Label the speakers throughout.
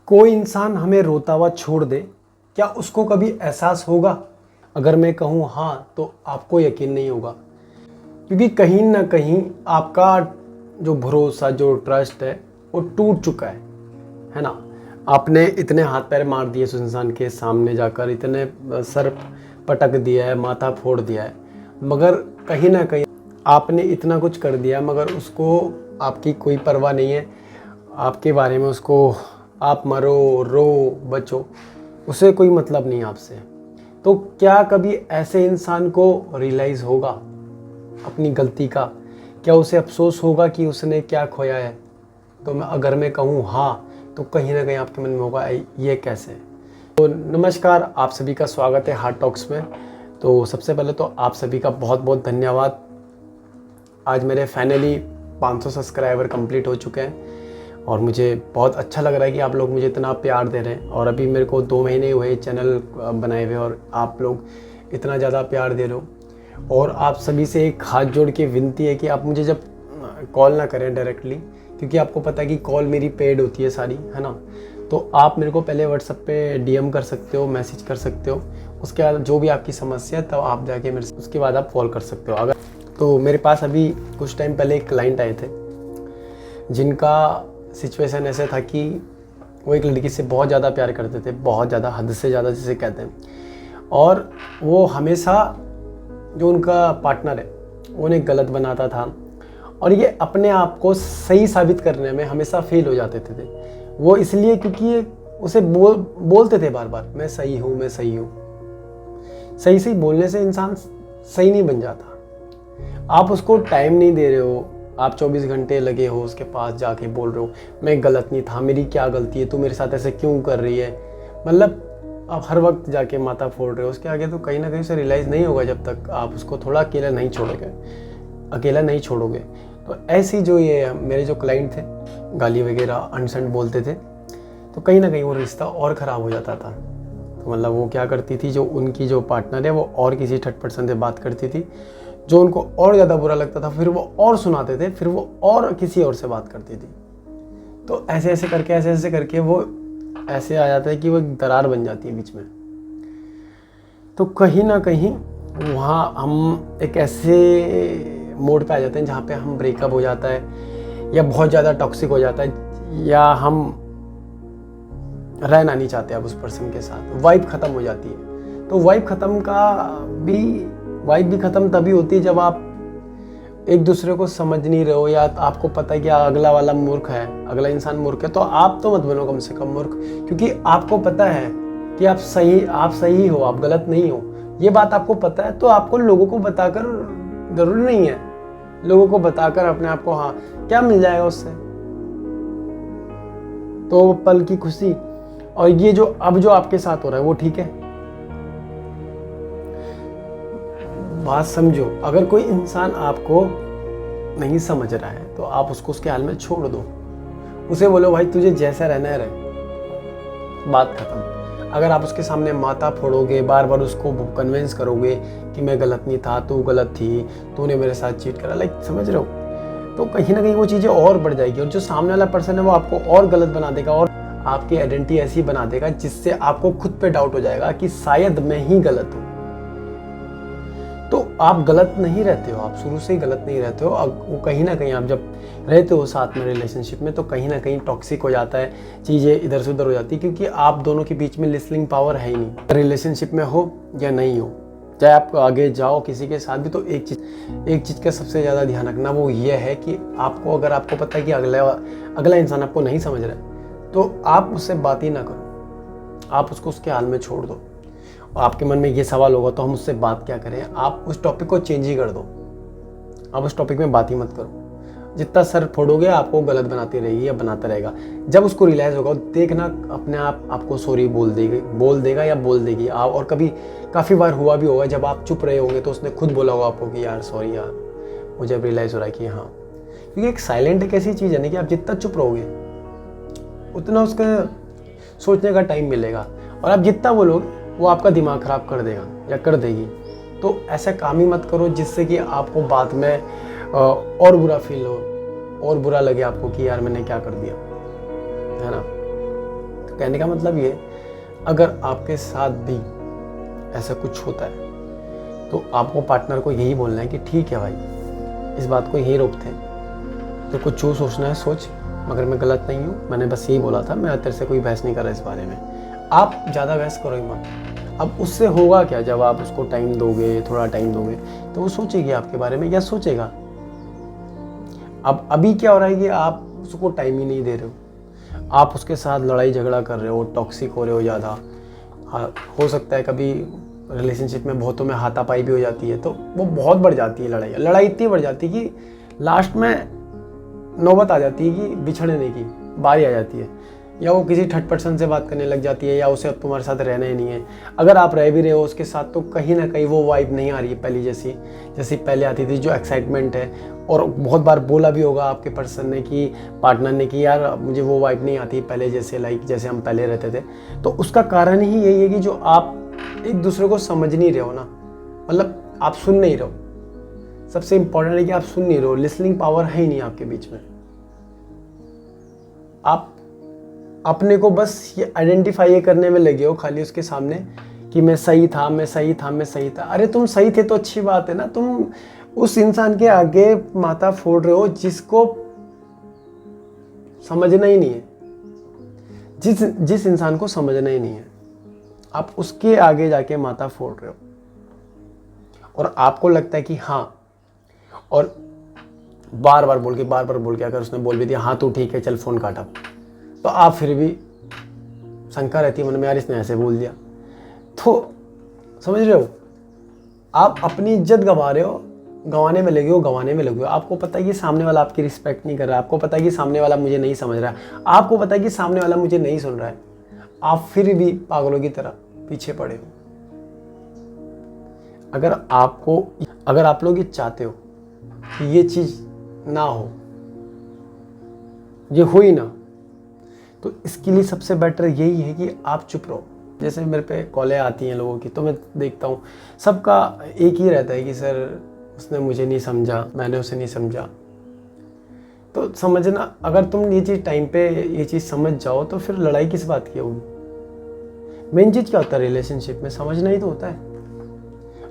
Speaker 1: कोई इंसान हमें रोता हुआ छोड़ दे, क्या उसको कभी एहसास होगा? अगर मैं कहूँ हाँ, तो आपको यकीन नहीं होगा, क्योंकि कहीं ना कहीं आपका जो भरोसा, जो ट्रस्ट है, वो टूट चुका है ना। आपने इतने हाथ पैर मार दिए उस इंसान के सामने जाकर, इतने सर पटक दिया है, माथा फोड़ दिया है, मगर कहीं ना कहीं आपने इतना कुछ कर दिया, मगर उसको आपकी कोई परवाह नहीं है आपके बारे में। उसको आप मरो, रो, बचो, उसे कोई मतलब नहीं आपसे। तो क्या कभी ऐसे इंसान को रियलाइज़ होगा अपनी गलती का? क्या उसे अफसोस होगा कि उसने क्या खोया है? तो अगर मैं कहूँ हाँ, तो कहीं ना कहीं आपके मन में होगा ये कैसे। तो नमस्कार, आप सभी का स्वागत है हार्ट टॉक्स में। तो सबसे पहले तो आप सभी का बहुत बहुत धन्यवाद। आज मेरे फाइनली 500 सब्सक्राइबर कंप्लीट हो चुके हैं और मुझे बहुत अच्छा लग रहा है कि आप लोग मुझे इतना प्यार दे रहे हैं। और अभी मेरे को 2 महीने हुए चैनल बनाए हुए और आप लोग इतना ज़्यादा प्यार दे रहे हो। और आप सभी से एक हाथ जोड़ के विनती है कि आप मुझे जब कॉल ना करें डायरेक्टली, क्योंकि आपको पता है कि कॉल मेरी पेड होती है सारी, है ना। तो आप मेरे को पहले व्हाट्सएप पे डीएम कर सकते हो, मैसेज कर सकते हो। उसके बाद जो भी आपकी समस्या है तब आप जाके मेरे से उसके बाद आप कॉल कर सकते हो। अगर तो मेरे पास अभी कुछ टाइम पहले एक क्लाइंट आए थे जिनका सिचुएशन ऐसे था कि वो एक लड़की से बहुत ज़्यादा प्यार करते थे, बहुत ज़्यादा, हद से ज़्यादा जिसे कहते हैं। और वो हमेशा जो उनका पार्टनर है वो उन्हें गलत बनाता था और ये अपने आप को सही साबित करने में हमेशा फेल हो जाते थे। वो इसलिए क्योंकि ये उसे बोलते थे बार बार, मैं सही हूँ, मैं सही हूँ। सही सही बोलने से इंसान सही नहीं बन जाता। आप उसको टाइम नहीं दे रहे हो, आप 24 घंटे लगे हो उसके पास जाके बोल रहे हो मैं गलत नहीं था, मेरी क्या गलती है, तू मेरे साथ ऐसे क्यों कर रही है। मतलब आप हर वक्त जाके माथा फोड़ रहे हो उसके आगे। तो कहीं ना कहीं उसे रियलाइज़ नहीं होगा जब तक आप उसको थोड़ा अकेला नहीं छोड़ोगे। तो ऐसी जो ये मेरे जो क्लाइंट थे, गाली वगैरह अनसंट बोलते थे, तो कहीं ना कहीं वो रिश्ता और ख़राब हो जाता था। तो मतलब वो क्या करती थी, जो उनकी जो पार्टनर है वो और किसी थर्ड पर्सन से बात करती थी, जो उनको और ज़्यादा बुरा लगता था। फिर वो और सुनाते थे, फिर वो और किसी और से बात करती थी। तो ऐसे ऐसे करके वो ऐसे आ जाता है कि वो एक दरार बन जाती है बीच में। तो कहीं ना कहीं वहाँ हम एक ऐसे मोड पे आ जाते हैं जहाँ पे हम ब्रेकअप हो जाता है, या बहुत ज़्यादा टॉक्सिक हो जाता है, या हम रहना नहीं चाहते अब उस पर्सन के साथ। वाइब ख़त्म हो जाती है। तो वाइब भी ख़त्म तभी होती है जब आप एक दूसरे को समझ नहीं रहे हो, या आपको पता है कि अगला वाला मूर्ख है, अगला इंसान मूर्ख है। तो आप तो मत बनो कम से कम मूर्ख, क्योंकि आपको पता है कि आप सही हो, आप गलत नहीं हो। ये बात आपको पता है, तो आपको लोगों को बताकर जरूरी नहीं है, लोगों को बताकर अपने आप को हाँ क्या मिल जाएगा उससे। तो पल की खुशी और ये जो अब जो आपके साथ हो रहा है वो ठीक है। बात समझो, अगर कोई इंसान आपको नहीं समझ रहा है तो आप उसको उसके हाल में छोड़ दो। उसे बोलो भाई तुझे जैसा रहना है रहे, बात खत्म। अगर आप उसके सामने माथा फोड़ोगे, बार बार उसको कन्विंस करोगे कि मैं गलत नहीं था, तू गलत थी, तूने मेरे साथ चीट करा, लाइक समझ रहे हो, तो कहीं ना कहीं वो चीज़ें और बढ़ जाएगी। और जो सामने वाला पर्सन है वो आपको और गलत बना देगा और आपकी आइडेंटिटी ऐसी बना देगा जिससे आपको खुद पे डाउट हो जाएगा कि शायद मैं ही गलत हूँ। तो आप गलत नहीं रहते हो, आप शुरू से ही गलत नहीं रहते हो। वो कहीं ना कहीं आप जब रहते हो साथ में रिलेशनशिप में, तो कहीं ना कहीं टॉक्सिक हो जाता है, चीज़ें इधर से उधर हो जाती है, क्योंकि आप दोनों के बीच में लिसनिंग पावर है ही नहीं। रिलेशनशिप में हो या नहीं हो, चाहे आप आगे जाओ किसी के साथ भी, तो एक चीज़ का सबसे ज़्यादा ध्यान रखना वो ये है कि अगर आपको पता है कि अगला इंसान आपको नहीं समझ रहा है, तो आप उससे बात ही ना करो, आप उसको उसके हाल में छोड़ दो। और आपके मन में ये सवाल होगा तो हम उससे बात क्या करें, आप उस टॉपिक को चेंज ही कर दो, आप उस टॉपिक में बात ही मत करो। जितना सर फोड़ोगे आपको गलत बनाती रहेगी या बनाता रहेगा। जब उसको रियलाइज़ होगा, देखना अपने आप आपको सॉरी बोल देगा या बोल देगी। आप और कभी काफ़ी बार हुआ भी होगा जब आप चुप रहे होंगे तो उसने खुद बोला होगा आपको कि यार सॉरी यार, मुझे अब रियलाइज़ हो रहा है कि हाँ। क्योंकि एक साइलेंट एक ऐसी चीज़ है ना कि आप जितना चुप रहोगे उतना उसका सोचने का टाइम मिलेगा, और आप जितना बोलोगे वो आपका दिमाग ख़राब कर देगा या कर देगी। तो ऐसा काम ही मत करो जिससे कि आपको बाद में और बुरा फील हो और बुरा लगे आपको कि यार मैंने क्या कर दिया, है ना। कहने का मतलब ये, अगर आपके साथ भी ऐसा कुछ होता है तो आपको पार्टनर को यही बोलना है कि ठीक है भाई, इस बात को यहीं रोकते हैं, तो कुछ जो सोचना है सोच, मगर मैं गलत नहीं हूँ, मैंने बस यही बोला था, मैं तेरे से कोई बहस नहीं कर रहा इस बारे में। आप ज़्यादा बहस करो ही मत। अब उससे होगा क्या, जब आप उसको टाइम दोगे, थोड़ा टाइम दोगे, तो वो सोचेगी आपके बारे में, या सोचेगा। अब अभी क्या हो रहा है कि आप उसको टाइम ही नहीं दे रहे हो, आप उसके साथ लड़ाई झगड़ा कर रहे हो, टॉक्सिक हो रहे हो ज़्यादा। हो सकता है कभी रिलेशनशिप में बहुतों में हाथापाई भी हो जाती है, तो वो बहुत बढ़ जाती है लड़ाई इतनी बढ़ जाती है कि लास्ट में नौबत आ जाती है कि बिछड़ने की बारी आ जाती है, या वो किसी थर्ड पर्सन से बात करने लग जाती है, या उसे अब तुम्हारे साथ रहना ही नहीं है। अगर आप रह भी रहे हो उसके साथ, तो कहीं ना कहीं वो वाइब नहीं आ रही है पहली जैसी पहले आती थी, जो एक्साइटमेंट है। और बहुत बार बोला भी होगा आपके पर्सन ने कि पार्टनर ने कि यार मुझे वो वाइब नहीं आती पहले जैसे, लाइक जैसे हम पहले रहते थे। तो उसका कारण ही यही है कि जो आप एक दूसरे को समझ नहीं रहे हो ना, मतलब आप सुन नहीं रहे हो। सबसे इंपॉर्टेंट है कि आप सुन नहीं रहे हो, लिसनिंग पावर है ही नहीं आपके बीच में। आप अपने को बस ये आइडेंटिफाई करने में लगे हो खाली उसके सामने कि मैं सही था, मैं सही था, मैं सही था। अरे तुम सही थे तो अच्छी बात है ना, तुम उस इंसान के आगे माथा फोड़ रहे हो जिसको समझना ही नहीं है, जिस इंसान को समझना ही नहीं है, आप उसके आगे जाके माथा फोड़ रहे हो। और आपको लगता है कि हाँ, और बार बार बोल के अगर उसने बोल भी दिया हाँ तो ठीक है चल फोन काटा, तो आप फिर भी शंका रहती है मन में, यार इसने ऐसे बोल दिया। तो समझ रहे हो, आप अपनी इज्जत गंवा रहे हो, गंवाने में लगे हो। आपको पता है कि सामने वाला आपकी रिस्पेक्ट नहीं कर रहा है, आपको पता है कि सामने वाला मुझे नहीं समझ रहा है, आपको पता है कि सामने वाला मुझे नहीं सुन रहा है, आप फिर भी पागलों की तरह पीछे पड़े हो। अगर आप लोग ये चाहते हो कि ये चीज ना हो, ये हो ही ना, तो इसके लिए सबसे बेटर यही है कि आप चुप रहो। जैसे मेरे पे कॉलें आती हैं लोगों की, तो मैं देखता हूँ सबका एक ही रहता है कि सर उसने मुझे नहीं समझा, मैंने उसे नहीं समझा। तो समझना, अगर तुम ये चीज़ टाइम पे ये चीज़ समझ जाओ तो फिर लड़ाई किस बात की होगी। मेन चीज़ क्या होता है रिलेशनशिप में, समझना ही तो होता है।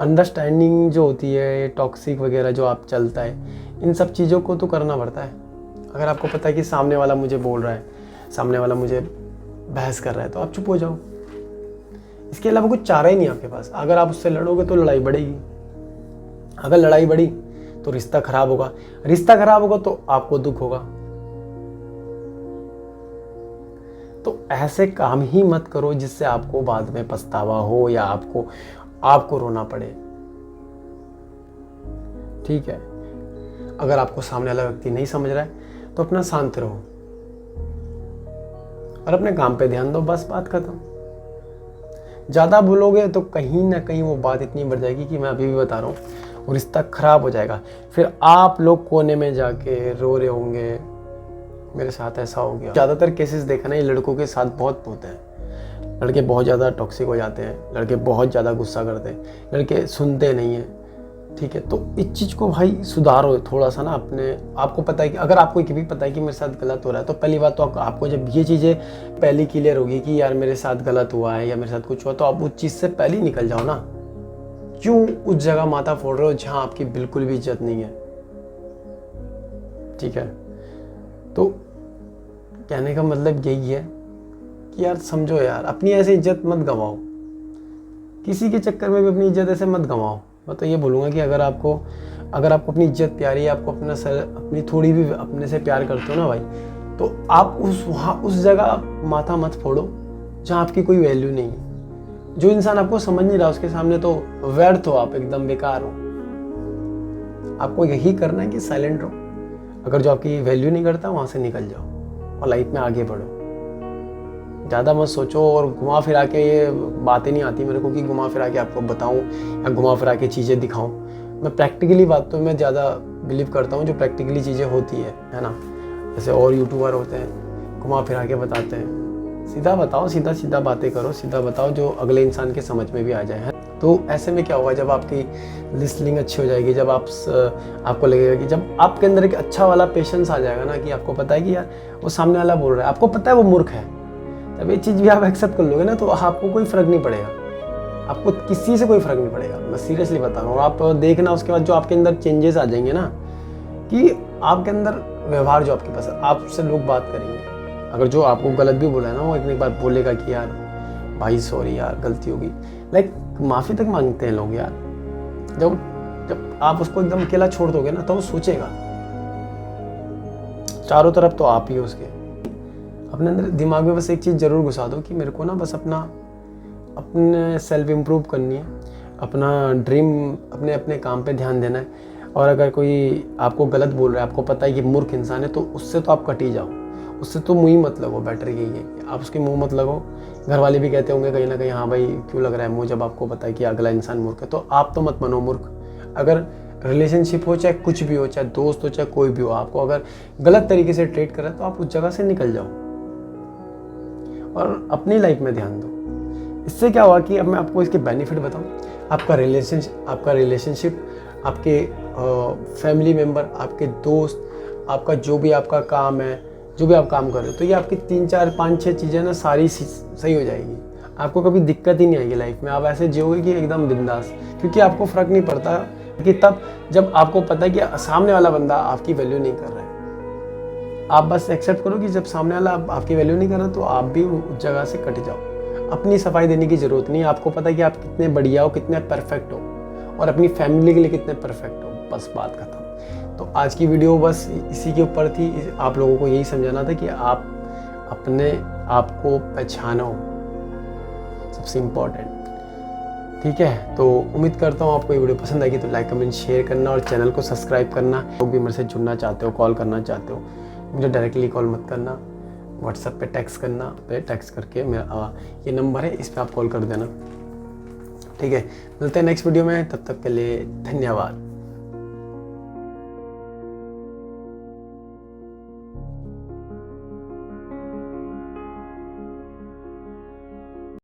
Speaker 1: अंडरस्टैंडिंग जो होती है, टॉक्सिक वगैरह जो आप चलता है, इन सब चीज़ों को तो करना पड़ता है। अगर आपको पता है कि सामने वाला मुझे बोल रहा है, सामने वाला मुझे बहस कर रहा है, तो आप चुप हो जाओ। इसके अलावा कुछ चारा ही नहीं आपके पास। अगर आप उससे लड़ोगे तो लड़ाई बढ़ेगी, अगर लड़ाई बढ़ी तो रिश्ता खराब होगा, रिश्ता खराब होगा तो आपको दुख होगा। तो ऐसे काम ही मत करो जिससे आपको बाद में पछतावा हो या आपको रोना पड़े, ठीक है। अगर आपको सामने वाला व्यक्ति नहीं समझ रहा है तो अपना शांत रहो और अपने काम पे ध्यान दो, बस बात खत्म। ज़्यादा बोलोगे तो कहीं ना कहीं वो बात इतनी बढ़ जाएगी कि मैं अभी भी बता रहा हूँ, वो रिश्ता खराब हो जाएगा। फिर आप लोग कोने में जाके रो रहे होंगे, मेरे साथ ऐसा हो गया। ज़्यादातर केसेस देखा ना, ये लड़कों के साथ बहुत होते हैं। लड़के बहुत ज़्यादा टॉक्सिक हो जाते हैं, लड़के बहुत ज़्यादा गुस्सा करते हैं, लड़के सुनते नहीं हैं, ठीक है। तो इस चीज़ को भाई सुधारो थोड़ा सा ना अपने। आपको पता है कि अगर आपको कभी पता है कि मेरे साथ गलत हो रहा है, तो पहली बात तो आपको जब ये चीज़ें पहली क्लियर होगी कि यार मेरे साथ गलत हुआ है या मेरे साथ कुछ हुआ, तो आप उस चीज़ से पहले ही निकल जाओ ना। क्यों उस जगह माथा फोड़ रहे हो जहाँ आपकी बिल्कुल भी इज्जत नहीं है, ठीक है। तो कहने का मतलब यही है कि यार समझो यार, अपनी ऐसे इज्जत मत गंवाओ, किसी के चक्कर में भी अपनी इज्जत ऐसे मत गंवाओ। मैं तो ये बोलूँगा कि अगर आपको अपनी इज्जत प्यारी है, आपको अपनी थोड़ी भी अपने से प्यार करते हो ना भाई, तो आप उस जगह माथा मत फोड़ो जहाँ आपकी कोई वैल्यू नहीं है। जो इंसान आपको समझ नहीं रहा उसके सामने तो व्यर्थ हो, आप एकदम बेकार हो। आपको यही करना है कि साइलेंट रहो। अगर जो आपकी वैल्यू नहीं करता वहाँ से निकल जाओ और लाइफ में आगे बढ़ो। ज़्यादा मत सोचो और घुमा फिरा के, ये बातें नहीं आती मेरे को कि घुमा फिरा के आपको बताऊं या घुमा फिरा के चीज़ें दिखाऊं। मैं प्रैक्टिकली बात तो मैं ज़्यादा बिलीव करता हूं, जो प्रैक्टिकली चीज़ें होती है ना। जैसे और यूट्यूबर होते हैं, घुमा फिरा के बताते हैं। सीधा बताओ, सीधा बातें करो, सीधा बताओ जो अगले इंसान के समझ में भी आ जाए। तो ऐसे में क्या होगा, जब आपकी लिसनिंग अच्छी हो जाएगी, जब आपको लगेगा कि जब आपके अंदर एक अच्छा वाला पेशेंस आ जाएगा ना, कि आपको पता है कि यार वो सामने वाला बोल रहा है, आपको पता है वो मूर्ख है, जब ये चीज़ भी आप एक्सेप्ट कर लोगे ना तो आपको कोई फ़र्क नहीं पड़ेगा, आपको किसी से कोई फ़र्क नहीं पड़ेगा। मैं सीरियसली बता रहा हूँ। आप देखना उसके बाद जो आपके अंदर चेंजेस आ जाएंगे ना, कि आपके अंदर व्यवहार जो आपके पास है, आपसे लोग बात करेंगे। अगर जो आपको गलत भी बोला है ना, वो एक बार बोलेगा कि यार भाई सॉरी यार गलती होगी, लाइक माफ़ी तक मांगते हैं लोग यार। जब आप उसको एकदम अकेला छोड़ दोगे ना तो वो सोचेगा। चारों तरफ तो आप ही हो उसके। अपने अंदर दिमाग में बस एक चीज़ ज़रूर घुसा दो कि मेरे को ना बस अपने सेल्फ इम्प्रूव करनी है, अपना ड्रीम, अपने अपने काम पे ध्यान देना है। और अगर कोई आपको गलत बोल रहा है, आपको पता है कि मूर्ख इंसान है, तो उससे तो आप कट ही जाओ, उससे तो मुँह ही मत लगो। बेटर यही है कि आप उसके मुँह मत लगो। घर वाले भी कहते होंगे कहीं ना कहीं, हाँ भाई क्यों लग रहा है मुँह, जब आपको पता है कि अगला इंसान मूर्ख है। तो आप तो मत बनो मूर्ख। अगर रिलेशनशिप हो, चाहे कुछ भी हो, चाहे दोस्त हो, चाहे कोई भी हो, आपको अगर गलत तरीके से ट्रीट करे तो आप उस जगह से निकल जाओ और अपनी लाइफ में ध्यान दो। इससे क्या हुआ कि अब मैं आपको इसके बेनिफिट बताऊं। आपका रिलेशनशिप, आपके फैमिली मेम्बर, आपके दोस्त, आपका जो भी आपका काम है, जो भी आप काम कर रहे हो, तो ये आपकी 3 4 5 6 चीज़ें ना सारी सही हो जाएगी। आपको कभी दिक्कत ही नहीं आएगी लाइफ में। आप ऐसे जियोगे कि एकदम बिंदास, क्योंकि आपको फ़र्क नहीं पड़ता कि तब जब आपको पता है कि सामने वाला बंदा आपकी वैल्यू नहीं कर रहा है। आप बस एक्सेप्ट करो कि जब सामने वाला आपकी वैल्यू नहीं कर रहा तो आप भी उस जगह से कट जाओ। अपनी सफाई देने की ज़रूरत नहीं है। आपको पता है कि आप कितने बढ़िया हो, कितने परफेक्ट हो, और अपनी फैमिली के लिए कितने परफेक्ट हो। बस बात खत्म। तो आज की वीडियो बस इसी के ऊपर थी। आप लोगों को यही समझाना था कि आप अपने आप को पहचानो, सबसे इम्पोर्टेंट। ठीक है, तो उम्मीद करता हूँ आपको ये वीडियो पसंद आएगी। तो लाइक कमेंट शेयर करना और चैनल को सब्सक्राइब करना। लोग भी मेरे से जुड़ना चाहते हो, कॉल करना चाहते हो, मुझे डायरेक्टली कॉल मत करना, व्हाट्सएप पे टेक्स्ट करना। टेक्स्ट करके मेरा ये नंबर है, इस पर आप कॉल कर देना। ठीक है, मिलते हैं नेक्स्ट वीडियो में। तब तक के लिए धन्यवाद।